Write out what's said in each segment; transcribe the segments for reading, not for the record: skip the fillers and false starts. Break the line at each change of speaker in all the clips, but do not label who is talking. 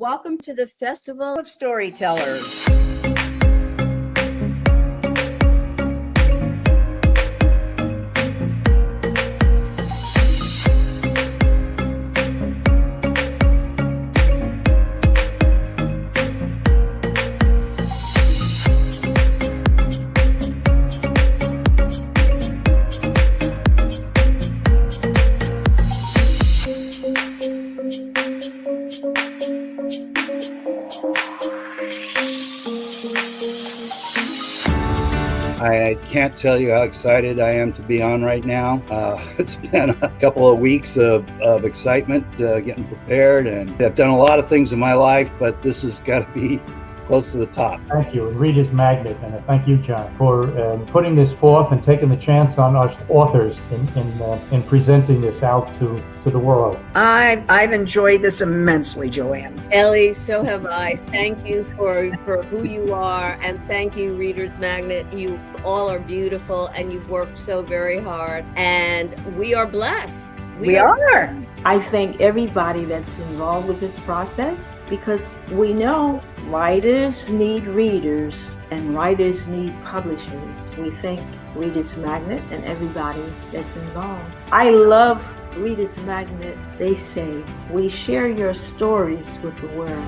Welcome to the Festival of Storytellers.
I can't tell you how excited I am to be on right now. It's been a couple of weeks of excitement, getting prepared, and I've done a lot of things in my life, but this has got to be close to the top.
Thank you, Reader's Magnet, and thank you, John, for putting this forth and taking the chance on us authors in presenting this out to the world.
I've enjoyed this immensely, Joanne.
Ellie, so have I. Thank you for who you are, and thank you, Reader's Magnet. You all are beautiful, and you've worked so very hard, and we are blessed.
We are.
I thank everybody that's involved with this process, because we know writers need readers and writers need publishers. We thank Reader's Magnet and everybody that's involved. I love Reader's Magnet. They say, we share your stories with the world.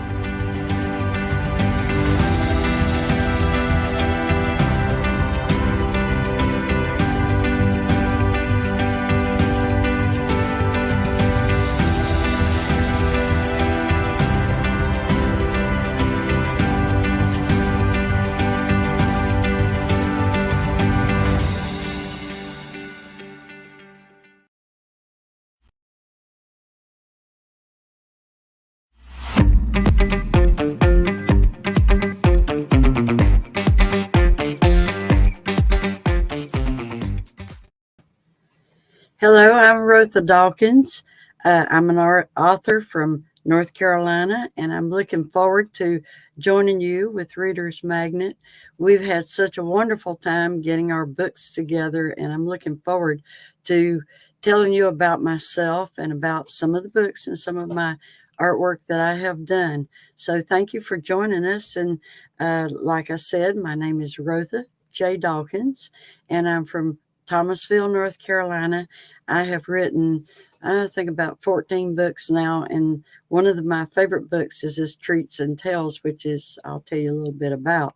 Hello, I'm Rotha Dawkins. I'm an author from North Carolina, and I'm looking forward to joining you with Reader's Magnet. We've had such a wonderful time getting our books together, and I'm looking forward to telling you about myself and about some of the books and some of my artwork that I have done. So thank you for joining us. And like I said, my name is Rotha J. Dawkins, and I'm from Thomasville, North Carolina. I have written, I think, about 14 books now, and one of my favorite books is this Treats and Tales, which is, I'll tell you a little bit about.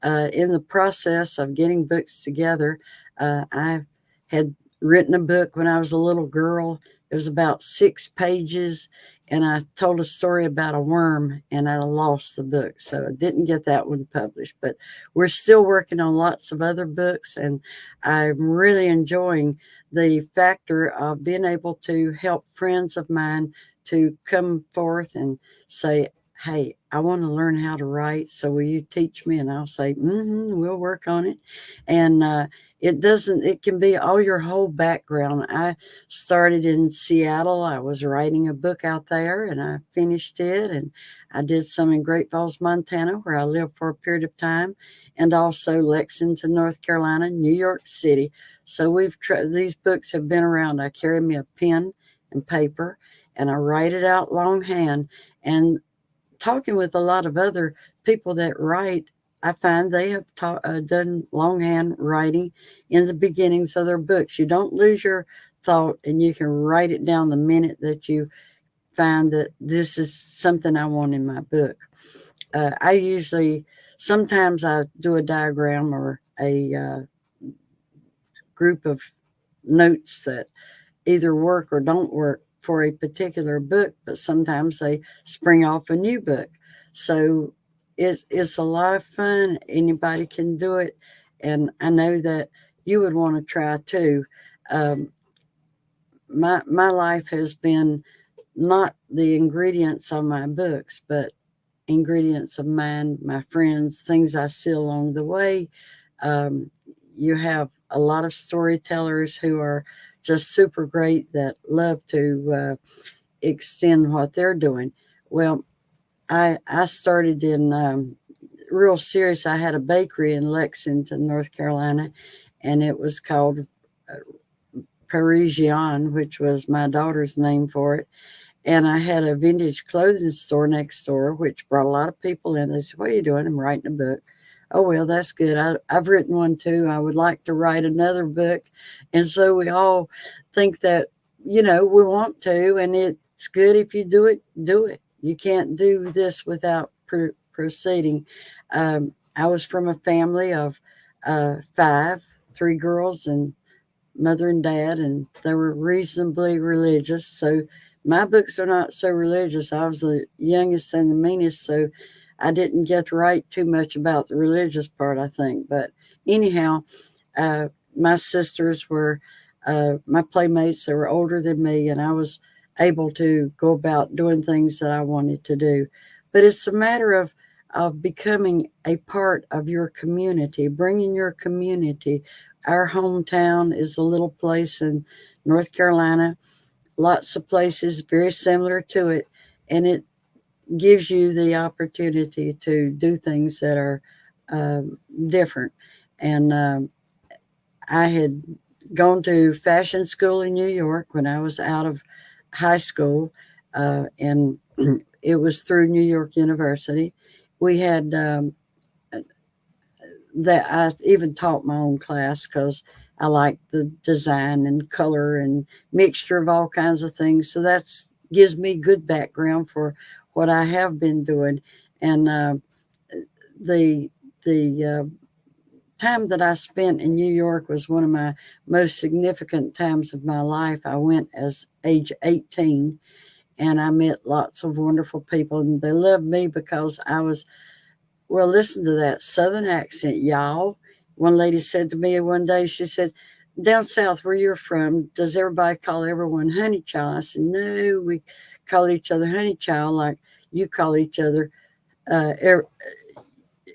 In the process of getting books together, I had written a book when I was a little girl. It was about 6 pages, and I told a story about a worm, and I lost the book, so I didn't get that one published. But we're still working on lots of other books, and I'm really enjoying the factor of being able to help friends of mine to come forth and say, hey, I want to learn how to write, so will you teach me? And I'll say, we'll work on it. And it can be all your whole background. I started in Seattle. I was writing a book out there, and I finished it. And I did some in Great Falls, Montana, where I lived for a period of time, and also Lexington, North Carolina, New York City. So these books have been around. I carry me a pen and paper, and I write it out longhand. And talking with a lot of other people that write, I find they have done longhand writing in the beginnings of their books. You don't lose your thought, and you can write it down the minute that you find that this is something I want in my book. Sometimes I do a diagram or a group of notes that either work or don't work for a particular book, but sometimes they spring off a new book. So it's a lot of fun. Anybody can do it, and I know that you would want to try too. My life has been not the ingredients of my books, but ingredients of mine, my friends, things I see along the way. You have a lot of storytellers who are just super great that love to extend what they're doing. Well, I started in real serious. I had a bakery in Lexington, North Carolina, and it was called Parisian, which was my daughter's name for it. and I had a vintage clothing store next door, which brought a lot of people in. They said, "What are you doing?" "I'm writing a book." "Oh, well, that's good. I've written one too. I would like to write another book." And so we all think that, we want to, and it's good if you do it, do it. You can't do this without proceeding. I was from a family of five, three girls and mother and dad, and they were reasonably religious. So my books are not so religious. I was the youngest and the meanest, so I didn't get to write too much about the religious part, I think. But anyhow, my sisters were my playmates. They were older than me, and I was able to go about doing things that I wanted to do. But it's a matter of becoming a part of your community, bringing your community. Our hometown is a little place in North Carolina, lots of places very similar to it, and it gives you the opportunity to do things that are different. And I had gone to fashion school in New York when I was out of high school, and it was through New York University. We had that I even taught my own class because I like the design and color and mixture of all kinds of things. So that's gives me good background for what I have been doing. And the time that I spent in New York was one of my most significant times of my life. I went as age 18, and I met lots of wonderful people, and they loved me because I was, well, listen to that Southern accent, y'all. One lady said to me one day, she said, "Down south where you're from, does everybody call everyone honey child?" I said, "No, we call each other honey child like you call each other, uh, er-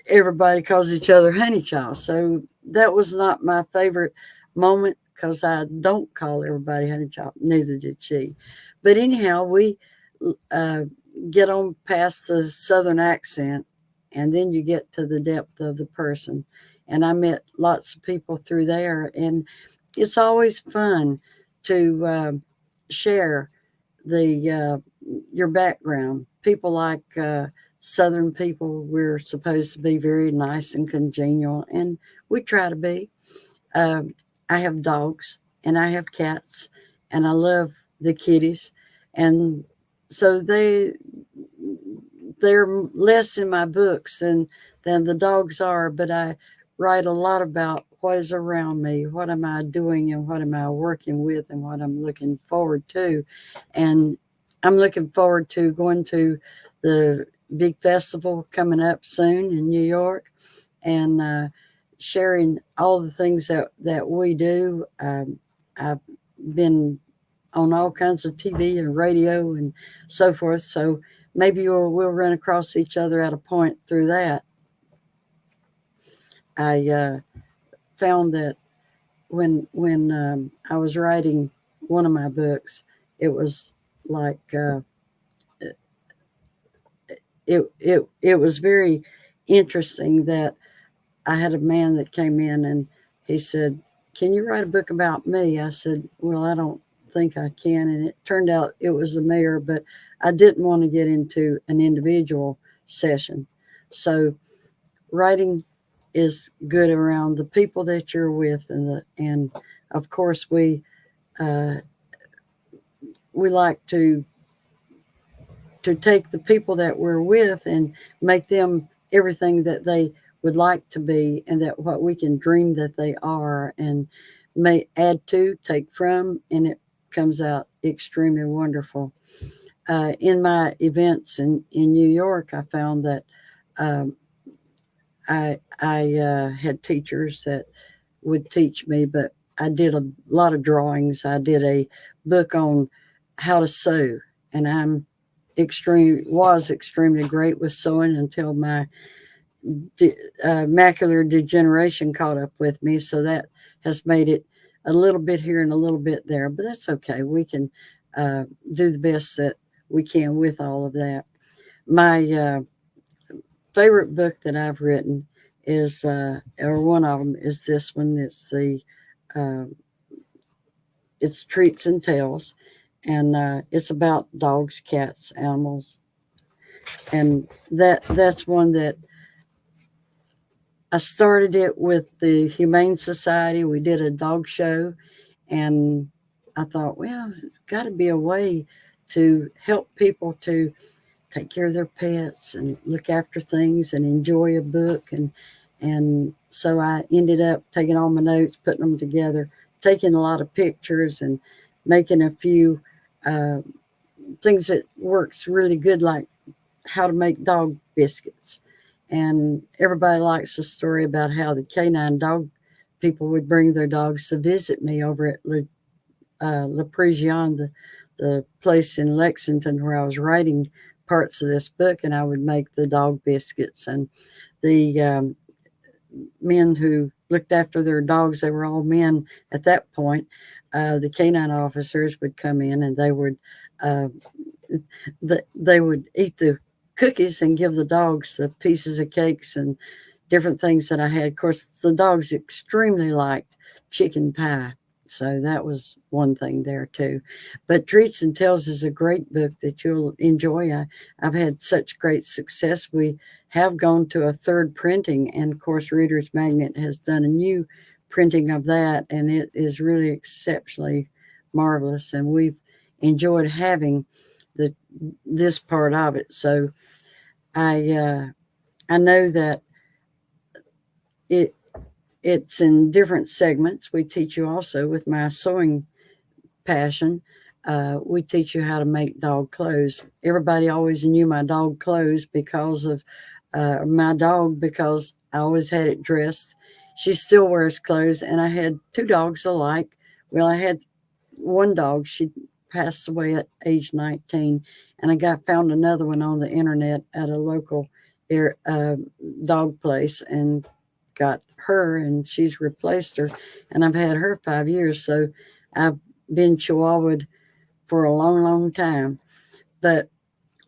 everybody calls each other honey child." So that was not my favorite moment because I don't call everybody honey child. Neither did she. But anyhow, we uh, get on past the Southern accent, and then you get to the depth of the person. And I met lots of people through there, and it's always fun to share the your background. People like Southern people, we're supposed to be very nice and congenial, and we try to be. Um, I have dogs and I have cats, and I love the kitties, and so they're less in my books than the dogs are. But I write a lot about what is around me, what am I doing, and what am I working with, and what I'm looking forward to. And I'm looking forward to going to the big festival coming up soon in New York, and sharing all the things that we do. I've been on all kinds of TV and radio and so forth. So maybe we'll run across each other at a point through that. I found that when I was writing one of my books, it was like it was very interesting that I had a man that came in and he said, "Can you write a book about me?" I said, "Well, I don't think I can." And it turned out it was the mayor, but I didn't want to get into an individual session. So writing is good around the people that you're with, and of course uh, we like to take the people that we're with and make them everything that they would like to be, and that what we can dream that they are, and may add to, take from, and it comes out extremely wonderful. In my events in New York, I found that um, I had teachers that would teach me, but I did a lot of drawings. I did a book on how to sew, and was extremely great with sewing until my macular degeneration caught up with me. So that has made it a little bit here and a little bit there, but that's okay. We can do the best that we can with all of that. My favorite book that I've written is, or one of them is this one. Uh, it's Treats and Tales, and it's about dogs, cats, animals, and that's one that I started it with the Humane Society. We did a dog show, and I thought, well, got to be a way to help people to take care of their pets and look after things and enjoy a book. And so I ended up taking all my notes, putting them together, taking a lot of pictures, and making a few uh, things that works really good, like how to make dog biscuits. And everybody likes the story about how the canine dog people would bring their dogs to visit me over at La Parisienne, the place in Lexington where I was writing parts of this book, and I would make the dog biscuits. And the men who looked after their dogs, they were all men at that point. The canine officers would come in, and uh, they would eat the cookies and give the dogs the pieces of cakes and different things that I had. Of course, the dogs extremely liked chicken pie. So that was one thing there too. But Treats and Tales is a great book that you'll enjoy. I've had such great success. We have gone to a third printing, and of course, Reader's Magnet has done a new printing of that, and it is really exceptionally marvelous. And we've enjoyed having this part of it. So I know that it's in different segments. We teach you also with my sewing passion. We teach you how to make dog clothes. Everybody always knew my dog clothes because of my dog, because I always had it dressed. She still wears clothes, and I had two dogs alike. Well, I had one dog. She passed away at age 19, and I found another one on the internet at a local dog place, and got her, and she's replaced her, and I've had her 5 years. So I've been chihuahua'd for a long, long time. But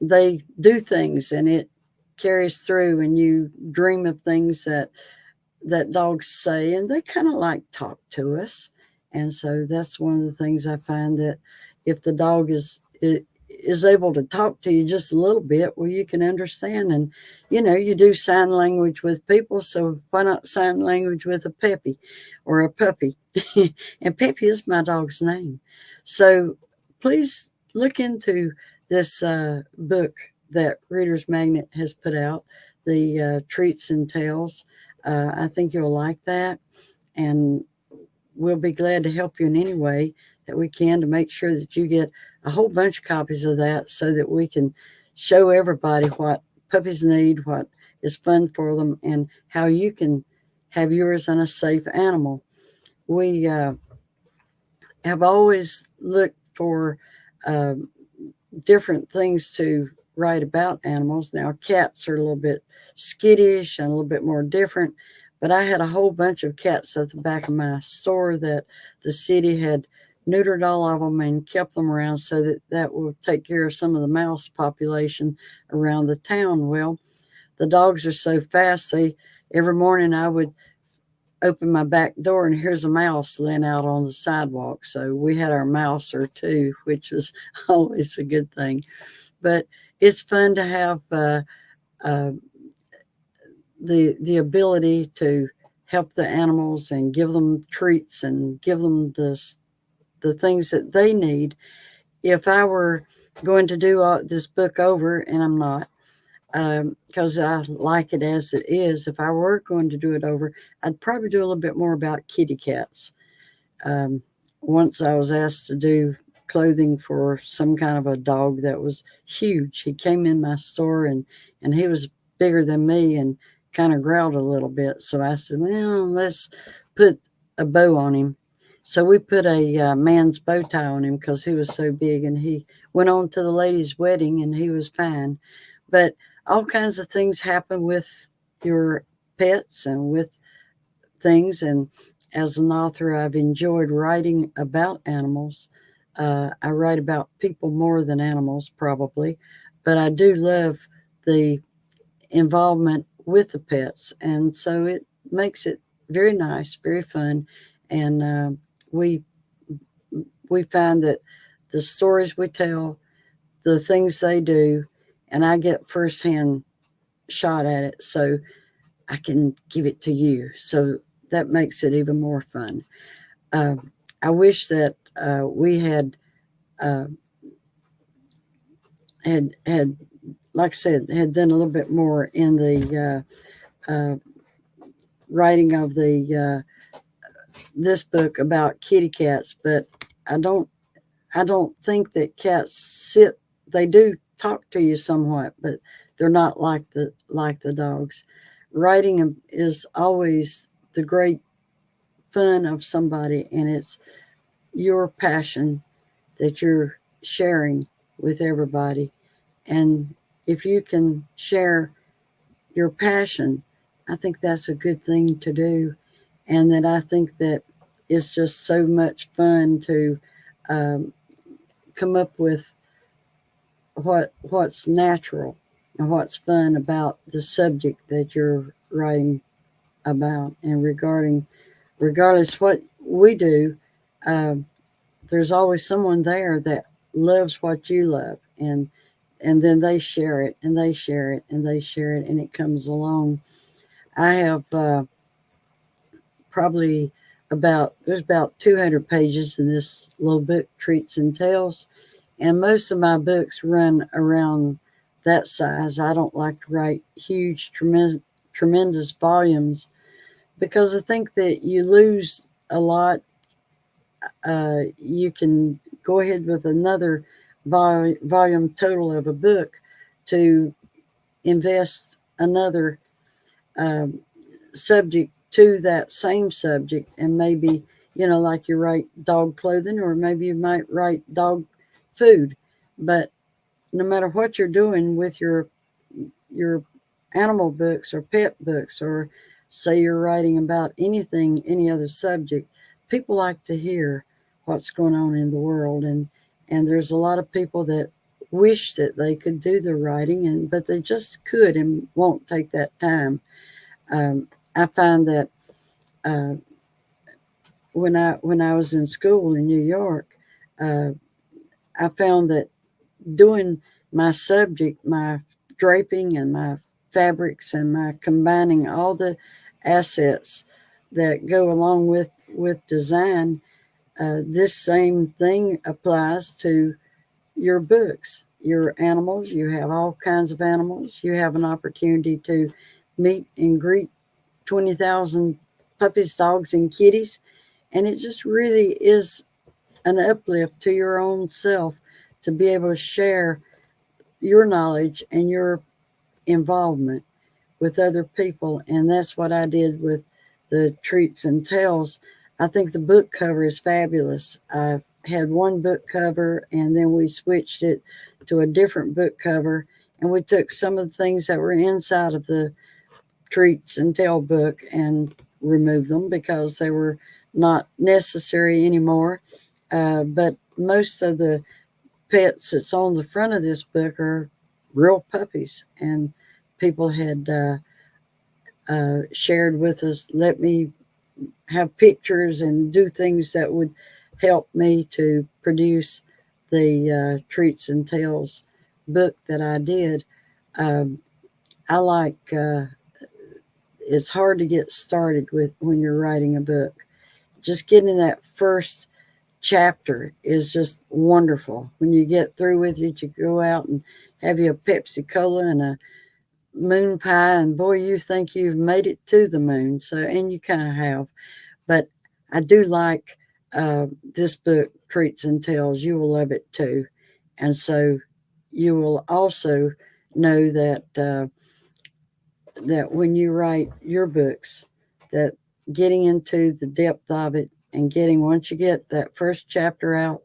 they do things, and it carries through, and you dream of things that dogs say, and they kind of like talk to us. And so that's one of the things I find, that if the dog is able to talk to you just a little bit, well, you can understand. And you do sign language with people, so why not sign language with a Peppy or a puppy? And Peppy is my dog's name. So please look into this book that Reader's Magnet has put out, the Treats and Tales. I think you'll like that, and we'll be glad to help you in any way that we can to make sure that you get a whole bunch of copies of that, so that we can show everybody what puppies need, what is fun for them, and how you can have yours in a safe animal. We have always looked for different things to write about animals. Now, cats are a little bit skittish and a little bit more different, but I had a whole bunch of cats at the back of my store that the city had neutered all of them and kept them around, so that will take care of some of the mouse population around the town. Well, the dogs are so fast, every morning I would open my back door, and here's a mouse laying out on the sidewalk. So we had our mouse or two, which was always a good thing. But it's fun to have the ability to help the animals and give them treats and give them the things that they need. If I were going to do this book over, and I'm not, because I like it as it is, if I were going to do it over, I'd probably do a little bit more about kitty cats. Once I was asked to do clothing for some kind of a dog that was huge. He came in my store, and he was bigger than me and kind of growled a little bit. So I said, well, let's put a bow on him. So we put a man's bow tie on him because he was so big, and he went on to the lady's wedding, and he was fine. But all kinds of things happen with your pets and with things. And as an author, I've enjoyed writing about animals. I write about people more than animals, probably, but I do love the involvement with the pets. And so it makes it very nice, very fun. And we find that the stories we tell, the things they do, and I get firsthand shot at it, so I can give it to you. So that makes it even more fun. I wish that we uh, had, like I said, had done a little bit more in the writing of the this book about kitty cats. But I don't I don't think that cats sit. They do talk to you somewhat, but they're not like the dogs. Writing is always the great fun of somebody, and it's your passion that you're sharing with everybody. And if you can share your passion, I think that's a good thing to do. And that I think that it's just so much fun to um, come up with what's natural and what's fun about the subject that you're writing about. And regardless what we do, um, there's always someone there that loves what you love, and then they share it and they share it and they share it, and it comes along. I have probably there's about 200 pages in this little book, Treats and Tales, and most of my books run around that size. I don't like to write huge, tremendous volumes because I think that you lose a lot. You can go ahead with another volume total of a book to invest another um, subject to that same subject, and maybe, like you write dog clothing, or maybe you might write dog food. But no matter what you're doing with your animal books or pet books, or say you're writing about any other subject, people like to hear what's going on in the world. And there's a lot of people that wish that they could do the writing, but they just could and won't take that time. I find that uh, when I was in school in New York, uh, I found that doing my subject, my draping and my fabrics, and my combining all the assets that go along with design, this same thing applies to your books, your animals. You have all kinds of animals. You have an opportunity to meet and greet 20,000 puppies, dogs, and kitties. And it just really is an uplift to your own self to be able to share your knowledge and your involvement with other people. And that's what I did with the Treats and Tales. I think the book cover is fabulous. I had one book cover, and then we switched it to a different book cover, and we took some of the things that were inside of the Treats and Tale book and removed them because they were not necessary anymore. But most of the pets that's on the front of this book are real puppies, and people had shared with us, let me have pictures and do things that would help me to produce the Treats and Tales book that I did. I like it's hard to get started with when you're writing a book. Just getting that first chapter is just wonderful. When you get through with it, you go out and have you a Pepsi Cola and a moon pie, and boy, you think you've made it to the moon. So, and you kind of have. But I do like this book, Treats and Tales. You will love it too. And so you will also know that that when you write your books, that getting into the depth of it, and once you get that first chapter out,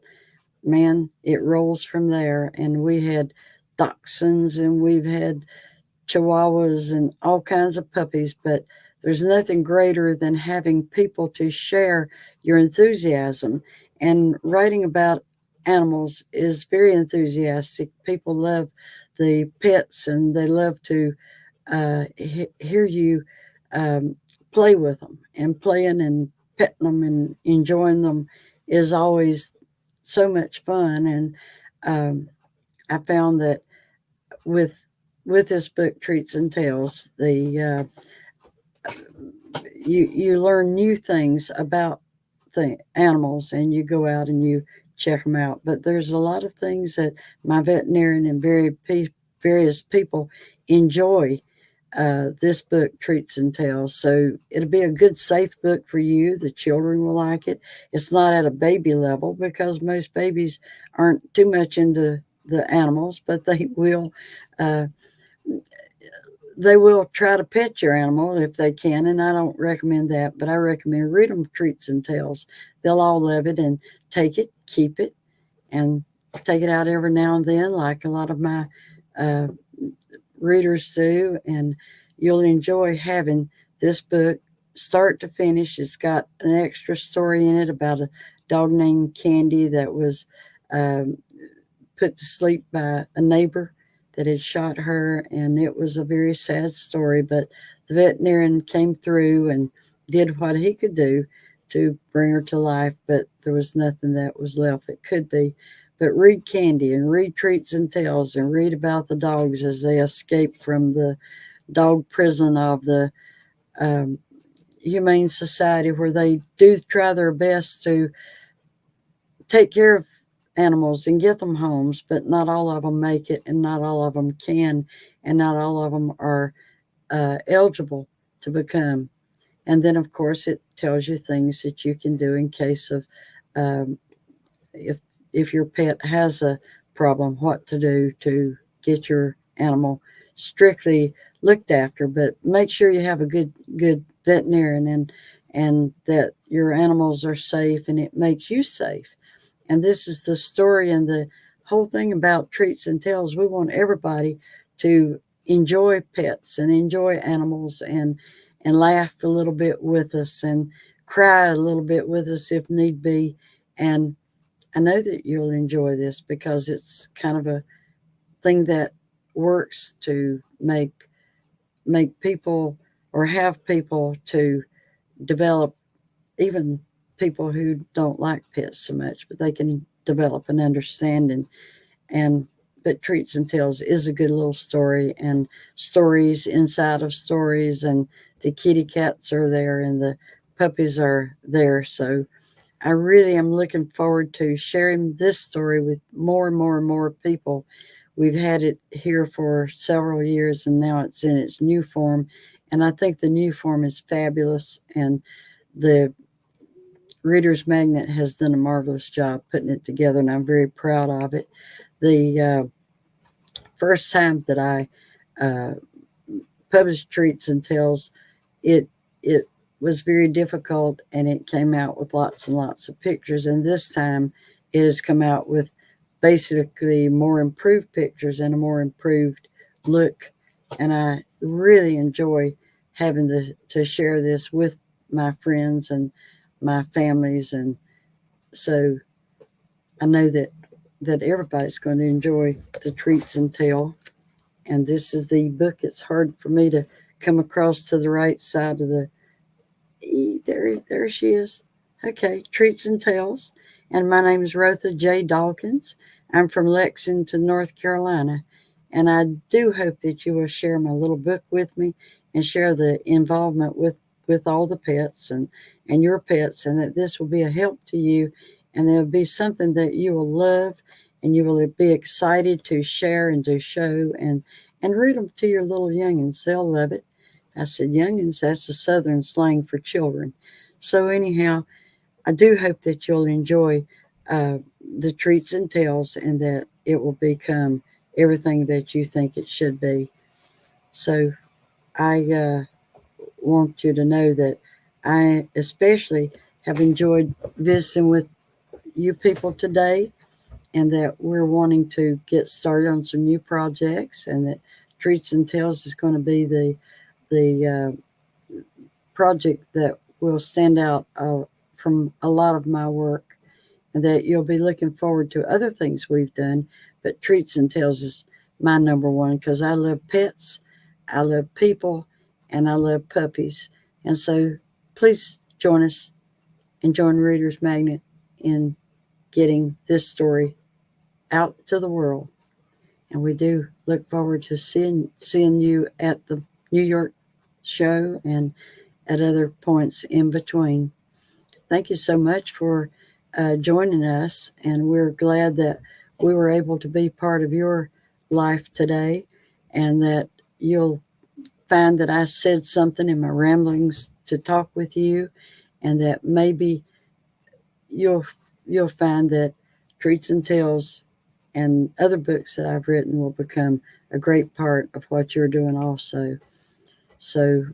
man, it rolls from there. And we had dachshunds, and we've had chihuahuas, and all kinds of puppies. But there's nothing greater than having people to share your enthusiasm. And writing about animals is very enthusiastic. People love the pets, and they love to hear you play with them. And playing and petting them and enjoying them is always so much fun. And I found that with this book, Treats and Tales, you learn new things about the animals, and you go out and you check them out. But there's a lot of things that my veterinarian and various people enjoy. This book, Treats and Tales. So it'll be a good, safe book for you. The children will like it. It's not at a baby level because most babies aren't too much into the animals, but uh, they will try to pet your animal if they can, and I don't recommend that, but I recommend read them Treats and Tales. They'll all love it and take it, keep it, and take it out every now and then, like a lot of my uh, readers do, and you'll enjoy having this book start to finish. It's got an extra story in it about a dog named Candy that was um, put to sleep by a neighbor that had shot her, and it was a very sad story. But the veterinarian came through and did what he could do to bring her to life, but there was nothing that was left that could be. But read Candy and read Treats and Tales and read about the dogs as they escape from the dog prison of the um, Humane Society, where they do try their best to take care of animals and get them homes, but not all of them make it, and not all of them can, and not all of them are eligible to become. And then, of course, it tells you things that you can do in case of um, if your pet has a problem, what to do to get your animal strictly looked after. But make sure you have a good veterinarian, and that your animals are safe and it makes you safe. And this is the story and the whole thing about Treats and Tales. We want everybody to enjoy pets and enjoy animals, and laugh a little bit with us and cry a little bit with us if need be. And I know that you'll enjoy this because it's kind of a thing that works to make people, or have people to develop, even people who don't like pets so much, but they can develop an understanding. And but Treats and Tales is a good little story, and stories inside of stories, and the kitty cats are there and the puppies are there. So I really am looking forward to sharing this story with more and more and more people. We've had it here for several years, and now it's in its new form. And I think the new form is fabulous. And the Reader's Magnet has done a marvelous job putting it together, and I'm very proud of it. The first time that I uh, published Treats and Tales, it was very difficult, and it came out with lots and lots of pictures. And this time, it has come out with basically more improved pictures and a more improved look. And I really enjoy having to share this with my friends and my families, and so I know that everybody's going to enjoy the Treats and Tale. And this is the book. It's hard for me to come across to the right side of the there she is. Okay, Treats and Tales. And my name is Rotha J. Dawkins. I'm from Lexington, North Carolina. And I do hope that you will share my little book with me and share the involvement with all the pets and your pets, and that this will be a help to you, and there'll be something that you will love, and you will be excited to share and to show, and read them to your little youngins. They'll love it. I said youngins, that's the southern slang for children. So anyhow, I do hope that you'll enjoy the Treats and Tales, and that it will become everything that you think it should be. So I want you to know that I especially have enjoyed visiting with you people today, and that we're wanting to get started on some new projects, and that Treats and Tales is going to be the project that will stand out from a lot of my work, and that you'll be looking forward to other things we've done. But Treats and Tales is my number one because I love pets, I love people, and I love puppies. And so please join us and join Reader's Magnet in getting this story out to the world. And we do look forward to seeing you at the New York show and at other points in between. Thank you so much for joining us, and we're glad that we were able to be part of your life today, and that you'll find that I said something in my ramblings to talk with you, and that maybe you'll find that Treats and Tales and other books that I've written will become a great part of what you're doing also. So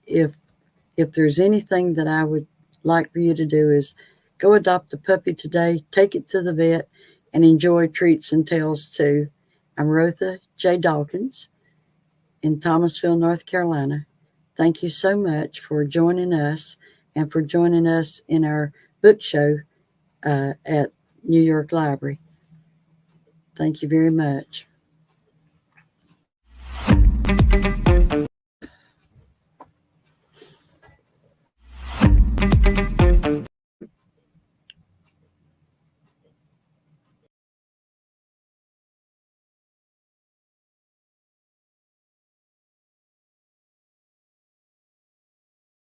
if there's anything that I would like for you to do is go adopt a puppy today, take it to the vet, and enjoy Treats and Tales too. I'm Rotha J. Dawkins in Thomasville, North Carolina. Thank you so much for joining us and for joining us in our book show at New York Library. Thank you very much.